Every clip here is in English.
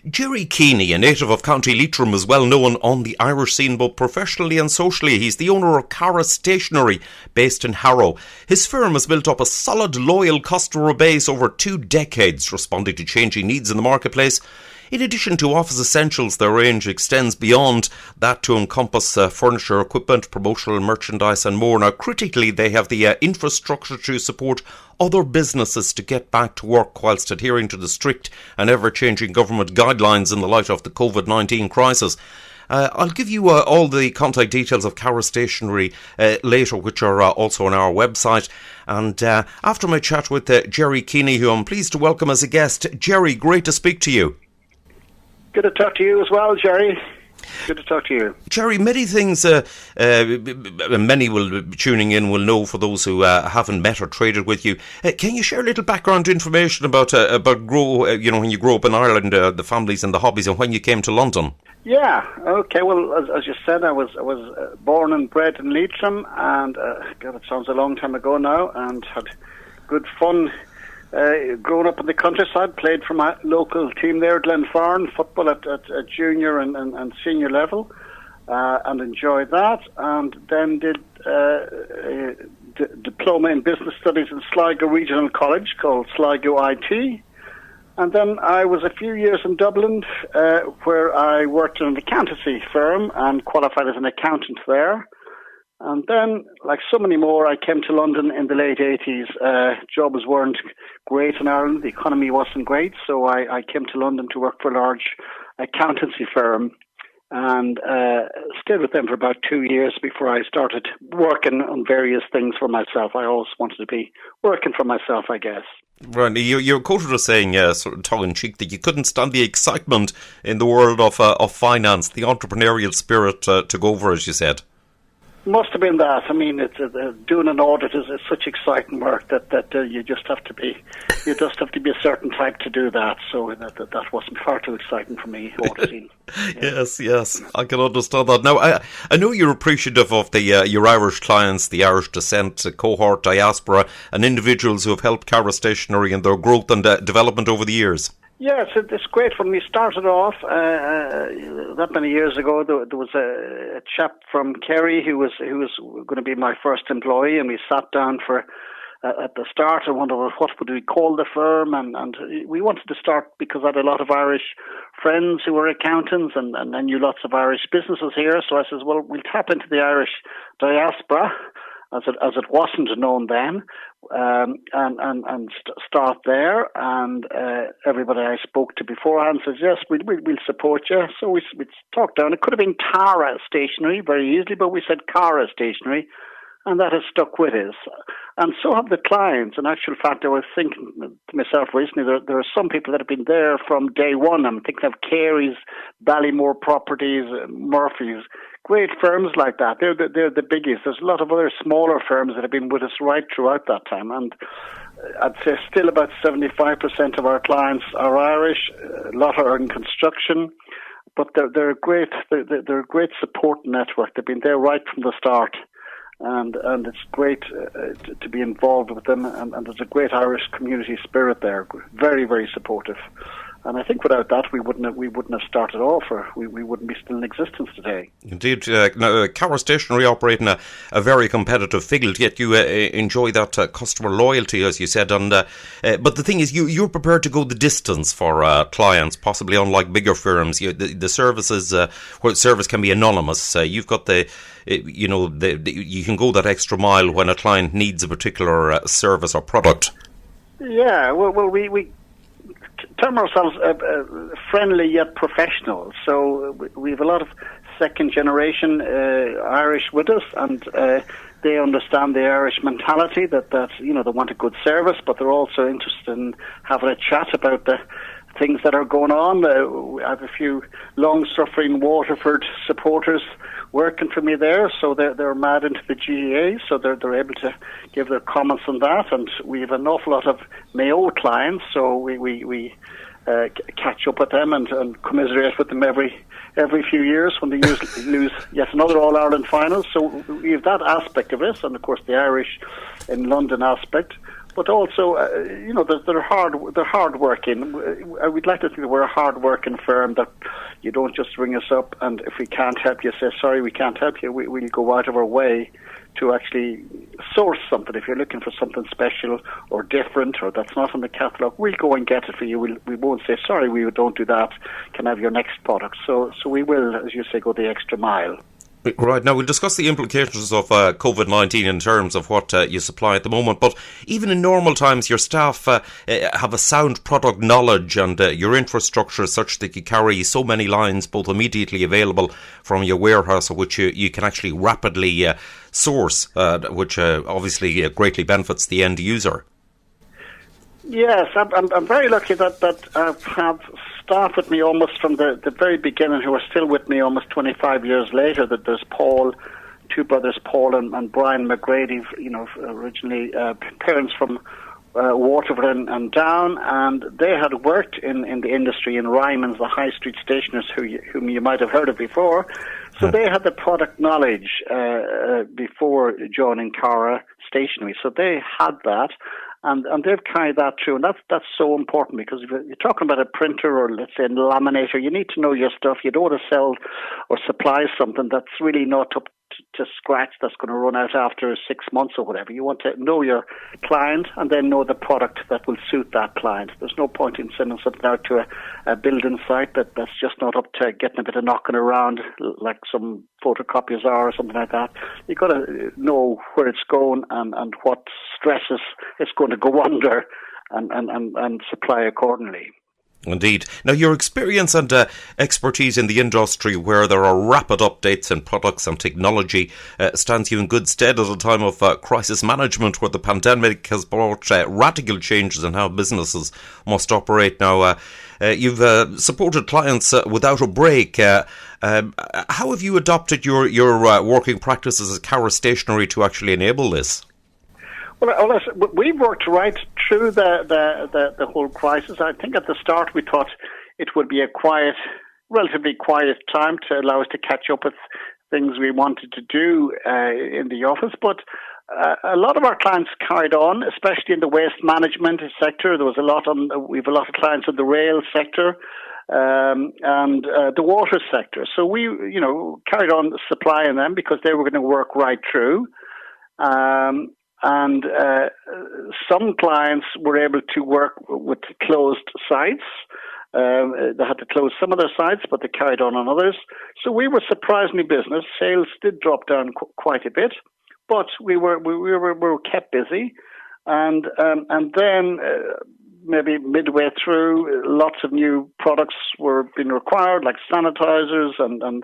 Gerry Keany, a native of County Leitrim, is well known on the Irish scene both professionally and socially. He's the owner of Cara Stationery, based in Harrow. His firm has built up a solid, loyal customer base over 2 decades, responding to changing needs in the marketplace. In addition to office essentials, their range extends beyond that to encompass furniture, equipment, promotional merchandise and more. Now, critically, they have the infrastructure to support other businesses to get back to work whilst adhering to the strict and ever-changing government guidelines in the light of the COVID-19 crisis. I'll give you all the contact details of Cara Stationery later, which are also on our website. And after my chat with Gerry Keany, who I'm pleased to welcome as a guest. Gerry, great to speak to you. Good to talk to you as well, Gerry. Good to talk to you. Gerry, many things, many will be tuning in will know for those who haven't met or traded with you. Can you share a little background information about when you grew up in Ireland, the families and the hobbies, and when you came to London? Yeah, okay. Well, as you said, I was born and bred in Leitrim, and God, it sounds a long time ago now, and had good fun. Growing up in the countryside, played for my local team there, Glenfarne, football at junior and senior level, and enjoyed that. And then did a diploma in business studies in Sligo Regional College called Sligo IT. And then I was a few years in Dublin, where I worked in an accountancy firm and qualified as an accountant there. And then, like so many more, I came to London in the late 80s. Jobs weren't great in Ireland. The economy wasn't great. So I came to London to work for a large accountancy firm and stayed with them for about 2 years before I started working on various things for myself. I always wanted to be working for myself, I guess. Right, you're quoted as saying, sort of tongue-in-cheek, that you couldn't stand the excitement in the world of finance, the entrepreneurial spirit to go over, as you said. Must have been that. I mean, it's doing an audit is such exciting work that you just have to be a certain type to do that. So that wasn't far too exciting for me. Auditing. Yeah. Yes, I can understand that. Now, I know you're appreciative of the your Irish clients, the Irish descent, cohort, diaspora, and individuals who have helped Cara Stationery in their growth and development over the years. Yes, it's great. When we started off that many years ago, there was a chap from Kerry who was going to be my first employee, and we sat down at the start and wondered what would we call the firm, and we wanted to start because I had a lot of Irish friends who were accountants, and I knew lots of Irish businesses here. So I says, well, we'll tap into the Irish diaspora, as it wasn't known then, and start there. And everybody I spoke to beforehand says, yes, we'll support you. So we talked down. It could have been Cara Stationery very easily, but we said Cara Stationery, and that has stuck with us. And so have the clients. In actual fact, I was thinking to myself recently, there are some people that have been there from day one. I'm thinking of Carey's, Ballymore Properties, Murphy's, great firms like that. They're the biggies. There's a lot of other smaller firms that have been with us right throughout that time. And I'd say still about 75% of our clients are Irish. A lot are in construction. But they're a great support network. They've been there right from the start. And it's great to be involved with them, and there's a great Irish community spirit there, very, very supportive. And I think without that, we wouldn't have started off, or we wouldn't be still in existence today. Indeed. Now, Cara Stationery operate in a very competitive field, yet you enjoy that customer loyalty, as you said. And but the thing is, you're prepared to go the distance for clients, possibly unlike bigger firms. The services, where service can be anonymous. You've got you can go that extra mile when a client needs a particular service or product. Yeah, well, we term ourselves friendly yet professional. So we have a lot of second generation Irish with us, and they understand the Irish mentality that they want a good service, but they're also interested in having a chat about the things that are going on. I have a few long-suffering Waterford supporters working for me there, so they're mad into the GAA, so they're able to give their comments on that. And we have an awful lot of Mayo clients, so we catch up with them and commiserate with them every few years when they lose yet another All-Ireland final. So we have that aspect of it, and of course the Irish in London aspect. but also, they're hard working. We'd like to think that we're a hard working firm, that you don't just ring us up and if we can't help you, say sorry, we can't help you. We'll go out of our way to actually source something. If you're looking for something special or different or that's not on the catalogue, we'll go and get it for you. We won't say sorry, we don't do that. Can I have your next product? So we will, as you say, go the extra mile. Right, now we'll discuss the implications of COVID-19 in terms of what you supply at the moment, but even in normal times your staff have a sound product knowledge, and your infrastructure is such that you carry so many lines both immediately available from your warehouse, which you can actually rapidly source, which obviously greatly benefits the end user. Yes, I'm very lucky that I've had staff with me almost from the very beginning who are still with me almost 25 years later. That there's Paul, two brothers, Paul and Brian McGrady, originally parents from Waterford and Down, and they had worked in the industry in Ryman's, the high street stationers whom you might have heard of before. So they had the product knowledge before joining Cara Stationery. So they had that. And they've carried that through, and that's so important, because if you're talking about a printer or, let's say, a laminator, you need to know your stuff. You don't want to sell or supply something that's really not up to scratch, that's going to run out after 6 months or whatever. You want to know your client and then know the product that will suit that client. There's no point in sending something out to a building site that's just not up to getting a bit of knocking around like some photocopiers are or something like that. You've got to know where it's going and what stresses it's going to go under and supply accordingly. Indeed. Now, your experience and expertise in the industry, where there are rapid updates in products and technology, stands you in good stead at a time of crisis management, where the pandemic has brought radical changes in how businesses must operate. Now, you've supported clients without a break. How have you adopted your working practices as Cara Stationery to actually enable this? Well, we've worked right through the whole crisis. I think at the start we thought it would be a relatively quiet time to allow us to catch up with things we wanted to do in the office. But a lot of our clients carried on, especially in the waste management sector. There was we have a lot of clients in the rail sector and the water sector. So we, carried on supplying them because they were going to work right through. And some clients were able to work with closed sites. They had to close some of their sites, but they carried on others. So we were surprisingly business. Sales did drop down quite a bit, but we were kept busy. And then maybe midway through, lots of new products were being required, like sanitizers and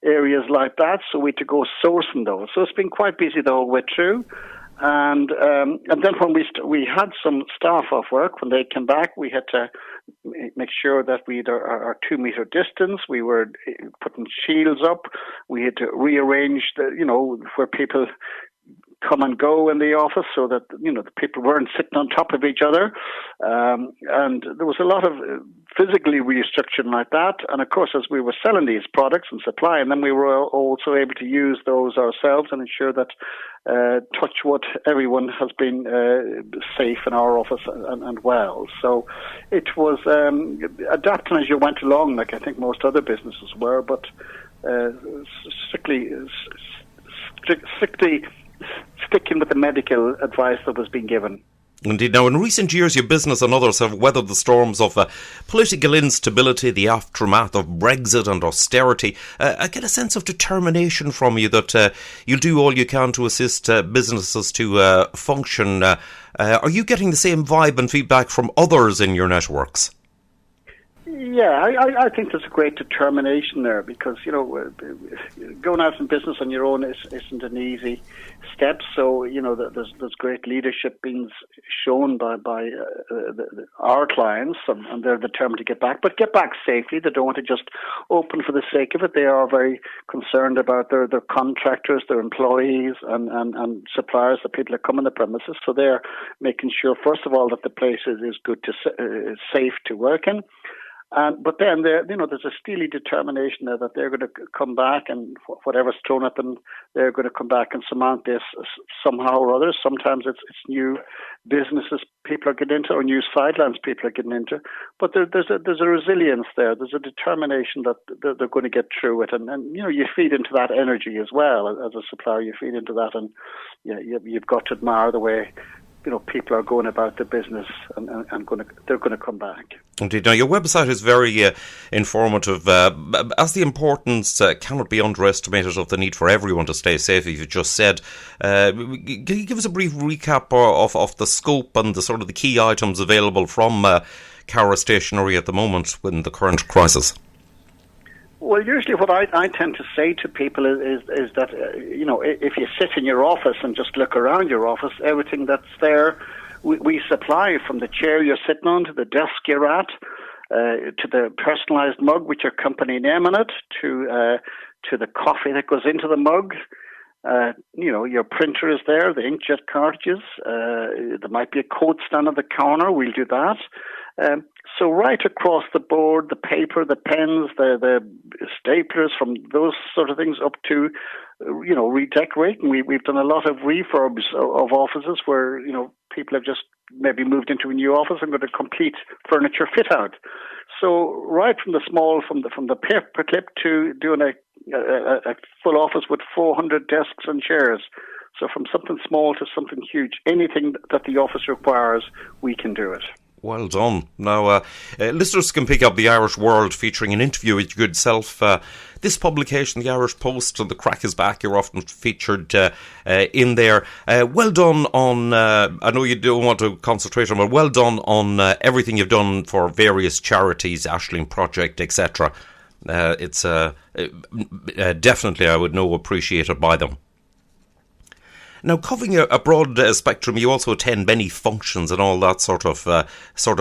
areas like that. So we had to go sourcing those. So it's been quite busy the whole way through. And then when we had some staff off work, when they came back, we had to make sure that we had our 2 meter distance. We were putting shields up. We had to rearrange where people come and go in the office so that, the people weren't sitting on top of each other. And there was a lot of physically restriction like that. And of course, as we were selling these products and supplying them, we were also able to use those ourselves and ensure that, touch wood, everyone has been safe in our office and well. So it was adapting as you went along, like I think most other businesses were, but strictly sticking with the medical advice that was being given. Indeed. Now, in recent years, your business and others have weathered the storms of political instability, the aftermath of Brexit and austerity. I get a sense of determination from you that you'll do all you can to assist businesses to function. Are you getting the same vibe and feedback from others in your networks? Yeah, I think there's a great determination there because, going out in business on your own isn't an easy step. So, there's great leadership being shown by our clients and they're determined to get back, but get back safely. They don't want to just open for the sake of it. They are very concerned about their contractors, their employees and suppliers, the people that come on the premises. So they're making sure, first of all, that the place is good safe to work in. But then there's a steely determination there that they're going to come back, and whatever's thrown at them, they're going to come back and surmount this somehow or other. Sometimes it's new businesses people are getting into, or new sidelines people are getting into. But there's a resilience there. There's a determination that they're going to get through it, and you feed into that energy as well as a supplier. You feed into that, and you've got to admire the way people are going about the business and they're going to come back. Indeed. Now, your website is very informative, as the importance cannot be underestimated of the need for everyone to stay safe, as you just said. Can you give us a brief recap of the scope and the sort of the key items available from Cara Stationery at the moment in the current crisis? Well, usually what I tend to say to people is that, if you sit in your office and just look around your office, everything that's there, we supply, from the chair you're sitting on to the desk you're at, to the personalised mug with your company name on it, to the coffee that goes into the mug. Your printer is there, the inkjet cartridges. There might be a coat stand on the corner. We'll do that. So right across the board, the paper, the pens, the staplers, from those sort of things up to, redecorating. We've done a lot of refurbs of offices where, people have just maybe moved into a new office and got a complete furniture fit out. So right from the small, from the paper clip to doing a full office with 400 desks and chairs. So from something small to something huge, anything that the office requires, we can do it. Well done. Now, listeners can pick up The Irish World featuring an interview with your good self. This publication, The Irish Post, and The Crack is Back, you're often featured in there. Well done on, I know you don't want to concentrate on, but well done on everything you've done for various charities, Ashling Project, etc. It's definitely, I would know, appreciated by them. Now, covering a broad spectrum, you also attend many functions and all that sort of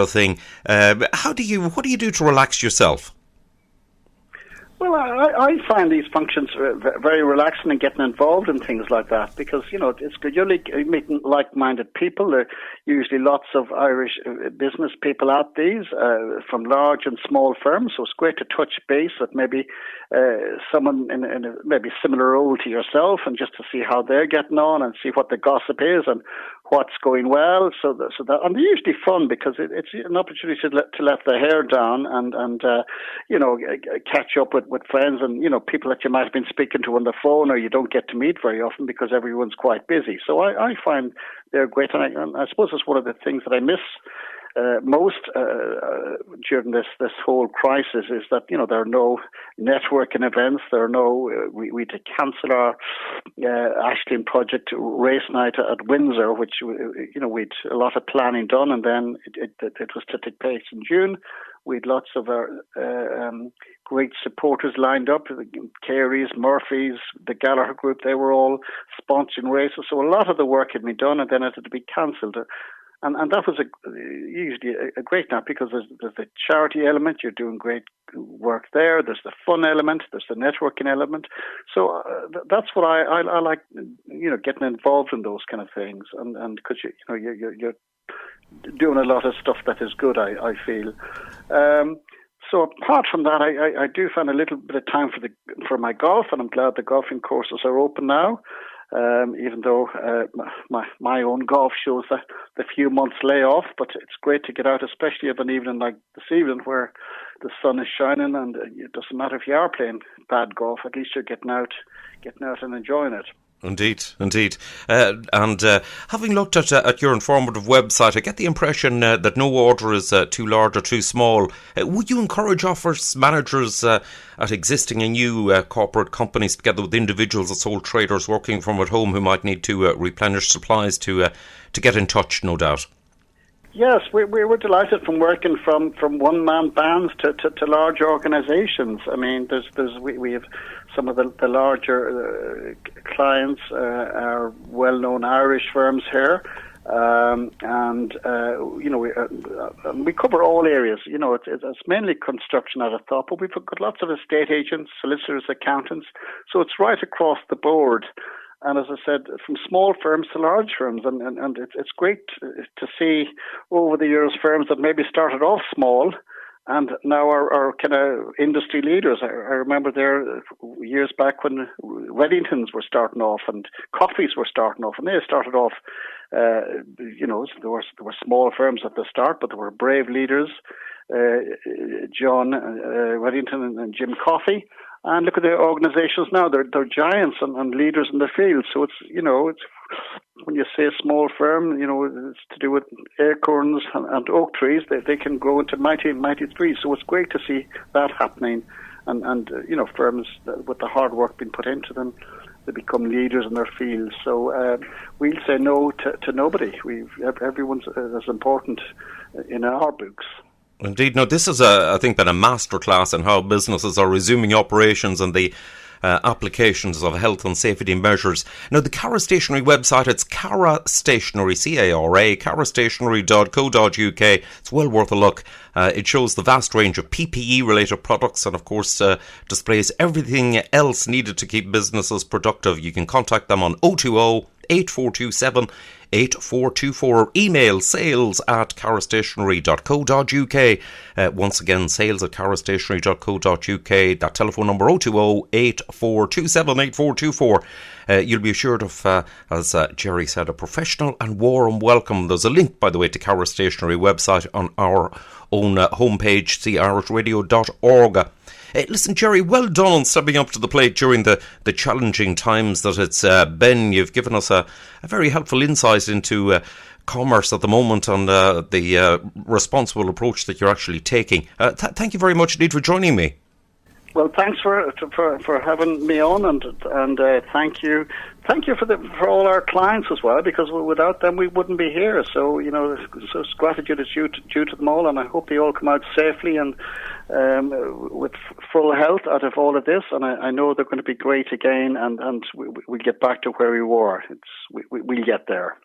thing. What do you do to relax yourself? Well, I find these functions very relaxing and getting involved in things like that because, it's good. You're meeting like-minded people. There are usually lots of Irish business people at these from large and small firms, so it's great to touch base with maybe someone in a maybe similar role to yourself and just to see how they're getting on and see what the gossip is and what's going well. And they're usually fun because it's an opportunity to let the hair down and catch up with friends and, people that you might have been speaking to on the phone or you don't get to meet very often because everyone's quite busy. So I find they're great. And I suppose it's one of the things that I miss most during this whole crisis is that, there are no networking events. There are no, we had to cancel our Ashling Project race night at Windsor, which, we'd a lot of planning done, and then it was to take place in June. We had lots of our great supporters lined up, the Gerrys, Murphys, the Gallagher Group. They were all sponsoring races. So a lot of the work had been done and then it had to be cancelled. And that was usually a great night because there's the charity element. You're doing great work there. There's the fun element. There's the networking element. So that's what I like, getting involved in those kind of things. And because you're doing a lot of stuff that is good, I feel. So apart from that, I do find a little bit of time for my golf, and I'm glad the golfing courses are open now. Even though my own golf shows the few months layoff, but it's great to get out, especially of an evening like this evening where the sun is shining, and it doesn't matter if you are playing bad golf. At least you're getting out and enjoying it. Indeed. And having looked at your informative website, I get the impression that no order is too large or too small. Would you encourage office managers at existing and new corporate companies, together with individuals or sole traders working from at home who might need to replenish supplies, to get in touch, no doubt? Yes, we were delighted from working from one-man bands to large organisations. I mean, we have some of the larger clients are well-known Irish firms here, we cover all areas. It's mainly construction at a top, but we've got lots of estate agents, solicitors, accountants, so it's right across the board. And as I said, from small firms to large firms, and it's great to see over the years firms that maybe started off small and now our kind of industry leaders. I remember there years back when Weddingtons were starting off and coffees were starting off, and they started off. There were small firms at the start, but there were brave leaders, John Weddington and Jim Coffey. And look at the organisations now; they're giants and leaders in the field. So it's when you say small firm, it's to do with acorns and oak trees. They can grow into mighty trees. So it's great to see that happening, and firms with the hard work being put into them, they become leaders in their field. So we'll say no to nobody. Everyone's as important in our books. Indeed. Now, this is, I think, been a masterclass in how businesses are resuming operations and the applications of health and safety measures. Now, the Cara Stationery website, it's Cara Stationery, C-A-R-A, carastationery.co.uk. It's well worth a look. It shows the vast range of PPE-related products and, of course, displays everything else needed to keep businesses productive. You can contact them on 020 8427 8424 or email sales@carastationery.co.uk. Once again, sales@carastationery.co.uk. That telephone number 020 8427 8424. You'll be assured of, as Gerry said, a professional and warm welcome. There's a link, by the way, to Cara Stationery website on our own homepage, cirishradio.org. Listen, Gerry, well done on stepping up to the plate during the challenging times that it's been. You've given us a very helpful insight into commerce at the moment and the responsible approach that you're actually taking. Thank you very much indeed for joining me. Well, thanks for having me on, and thank you for all our clients as well, because without them we wouldn't be here. So so gratitude is due to them all, and I hope they all come out safely and with full health out of all of this. And I know they're going to be great again, and we get back to where we were. We'll get there.